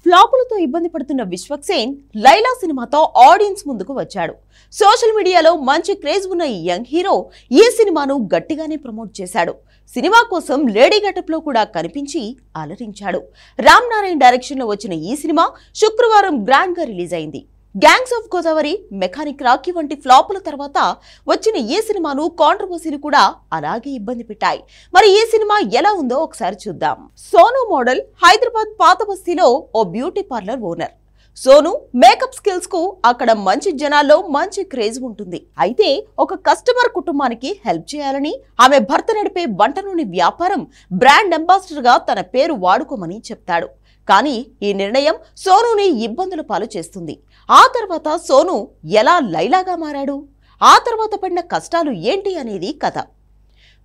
ఫ్లాపులతో ఇబ్బంది పడుతున్న విశ్వక్సేన్ లైలా సినిమాతో ఆడియన్స్ ముందుకు వచ్చాడు. సోషల్ మీడియాలో మంచి క్రేజ్ ఉన్న ఈ యంగ్ హీరో ఈ సినిమాను గట్టిగానే ప్రమోట్ చేశాడు. సినిమా కోసం లేడీ గెటప్ లో కూడా కనిపించి అలరించాడు. రామ్ నారాయణ్ డైరెక్షన్ లో వచ్చిన ఈ సినిమా శుక్రవారం గ్రాండ్ గా రిలీజ్ అయింది. Gangs of Godavari, mechanic Rocky వంటి ఫ్లాపుల తర్వాత వచ్చిన ఈ సినిమాను కాంట్రవర్సీలు కూడా అలాగే ఇబ్బంది పెట్టాయి. మరి ఈ సినిమా ఎలా ఉందో ఒకసారి చూద్దాం. సోను మోడల్, హైదరాబాద్ పాత బస్తీలో ఓ beauty parlour owner. Sonu makeup skills కు అక్కడ మంచి జనాల్లో మంచి క్రేజ్ ఉంటుంది. అయితే ఒక కస్టమర్ కుటుంబానికి హెల్ప్ చేయాలని ఆమె భర్త నడిపే వంట నూనె వ్యాపారం బ్రాండ్ అంబాసిడర్ గా తన పేరు వాడుకోమని చెప్తాడు. కానీ ఈ నిర్ణయం సోనుని ఇబ్బందుల పాలు చేస్తుంది. ఆ తర్వాత సోను ఎలా లైలాగా మారాడు, ఆ తర్వాత పడిన కష్టాలు ఏంటి అనేది కథ.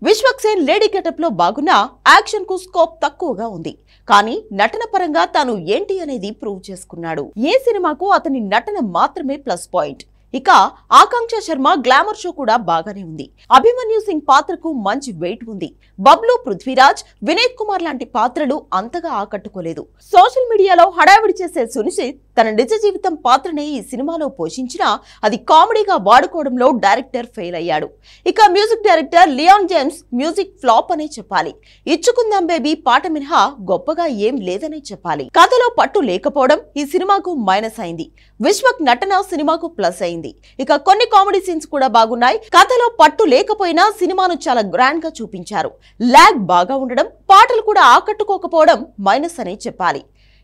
విశ్వక్సేన్ లేడీ గెటప్ లో బాగున్నా యాక్షన్ కు స్కోప్ తక్కువగా ఉంది. కానీ నటన పరంగా తాను ఏంటి అనేది ప్రూవ్ చేసుకున్నాడు. ఏ సినిమాకు అతని నటన మాత్రమే ప్లస్ పాయింట్. ఇక ఆకాంక్ష శర్మ గ్లామర్ షో కూడా బాగానే ఉంది. అభిమన్యు సింగ్ పాత్రకు మంచి వెయిట్ ఉంది. బబ్లు, పృథ్వీరాజ్, వినయ్ కుమార్ లాంటి పాత్రలు అంతగా ఆకట్టుకోలేదు. సోషల్ మీడియాలో హడావిడి చేసే సునిశ్చిత్ తన నిజ జీవితం పాత్రనే ఈ సినిమాలో పోషించినా అది కామెడీగా వాడుకోవడంలో డైరెక్టర్ ఫెయిల్ అయ్యాడు. ఇక music director Leon James music flop అనే చెప్పాలి. ఇచ్చుకుందాం బేబీ పాట మినహా గొప్పగా ఏం లేదనే చెప్పాలి. కథలో పట్టు లేకపోవడం ఈ సినిమాకు మైనస్ అయింది. విశ్వక్ నటన సినిమాకు ప్లస్ అయింది. ఇక కొన్ని కామెడీ సీన్స్ కూడా బాగున్నాయి. కథలో పట్టు లేకపోయినా సినిమాను చాలా గ్రాండ్ గా చూపించారు. లాగ్ బాగా ఉండడం, పాటలు కూడా ఆకట్టుకోకపోవడం మైనస్ అనే చెప్పాలి.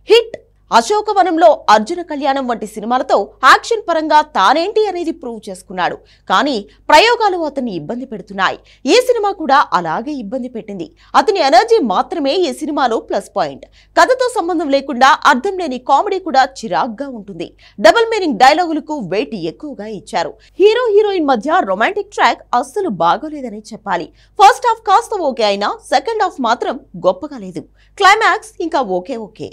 హిట్, అశోకవనంలో అర్జున కళ్యాణం వంటి సినిమాలతో యాక్షన్ పరంగా తానేంటి అనేది ప్రూవ్ చేసుకున్నాడు. కానీ ప్రయోగాలు అతన్ని ఇబ్బంది పెడుతున్నాయి. ఈ సినిమా కూడా అలాగే ఇబ్బంది పెట్టింది. అతని ఎనర్జీ మాత్రమే ఈ సినిమాలో ప్లస్ పాయింట్. కథతో సంబంధం లేకుండా అర్థం లేని కామెడీ కూడా చిరాగ్గా ఉంటుంది. డబుల్ మీనింగ్ డైలాగులకు వెయిట్ ఎక్కువగా ఇచ్చారు. హీరో హీరోయిన్ మధ్య రొమాంటిక్ ట్రాక్ అస్సలు బాగోలేదని చెప్పాలి. ఫస్ట్ హాఫ్ కాస్త ఓకే అయినా సెకండ్ హాఫ్ మాత్రం గొప్పగా లేదు. క్లైమాక్స్ ఇంకా ఓకే.